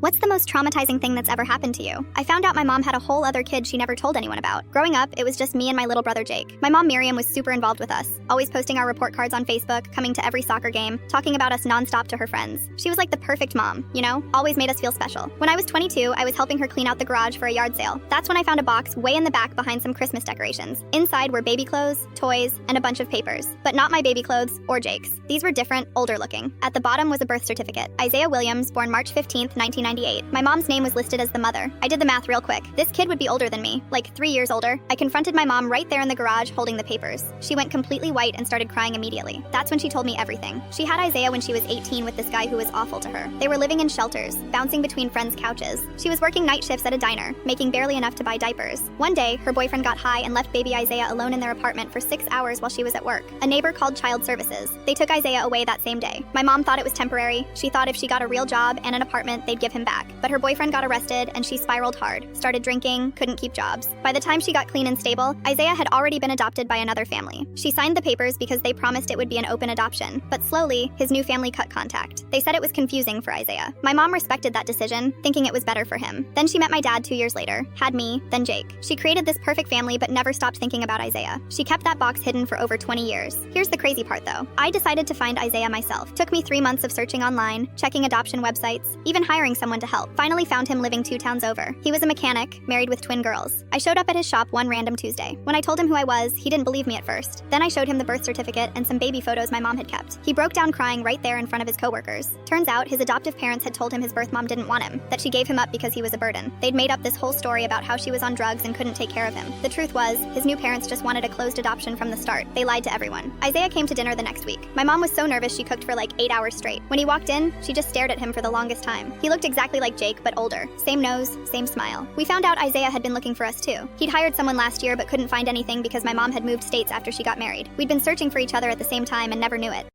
What's the most traumatizing thing that's ever happened to you? I found out my mom had a whole other kid she never told anyone about. Growing up, it was just me and my little brother Jake. My mom Miriam was super involved with us, always posting our report cards on Facebook, coming to every soccer game, talking about us nonstop to her friends. She was like the perfect mom, you know? Always made us feel special. When I was 22, I was helping her clean out the garage for a yard sale. That's when I found a box way in the back behind some Christmas decorations. Inside were baby clothes, toys, and a bunch of papers. But not my baby clothes or Jake's. These were different, older looking. At the bottom was a birth certificate. Isaiah Williams, born March 15th, 1998. My mom's name was listed as the mother. I did the math real quick. This kid would be older than me, like 3 years older. I confronted my mom right there in the garage holding the papers. She went completely white and started crying immediately. That's when she told me everything. She had Isaiah when she was 18 with this guy who was awful to her. They were living in shelters, bouncing between friends' couches. She was working night shifts at a diner, making barely enough to buy diapers. One day, her boyfriend got high and left baby Isaiah alone in their apartment for 6 hours while she was at work. A neighbor called child services. They took Isaiah away that same day. My mom thought it was temporary. She thought if she got a real job and an apartment, they'd give him back. But her boyfriend got arrested and she spiraled hard, started drinking, couldn't keep jobs. By the time she got clean and stable, Isaiah had already been adopted by another family. She signed the papers because they promised it would be an open adoption, but slowly, his new family cut contact. They said it was confusing for Isaiah. My mom respected that decision, thinking it was better for him. Then she met my dad 2 years later, had me, then Jake. She created this perfect family but never stopped thinking about Isaiah. She kept that box hidden for over 20 years. Here's the crazy part though. I decided to find Isaiah myself. Took me 3 months of searching online, checking adoption websites, even hiring someone to help. Finally found him living 2 towns over. He was a mechanic, married with twin girls. I showed up at his shop one random Tuesday. When I told him who I was, he didn't believe me at first. Then I showed him the birth certificate and some baby photos my mom had kept. He broke down crying right there in front of his coworkers. Turns out his adoptive parents had told him his birth mom didn't want him, that she gave him up because he was a burden. They'd made up this whole story about how she was on drugs and couldn't take care of him. The truth was, his new parents just wanted a closed adoption from the start. They lied to everyone. Isaiah came to dinner the next week. My mom was so nervous she cooked for like 8 hours straight. When he walked in, she just stared at him for the longest time. He looked exactly like Jake, but older. Same nose, same smile. We found out Isaiah had been looking for us too. He'd hired someone last year but couldn't find anything because my mom had moved states after she got married. We'd been searching for each other at the same time and never knew it.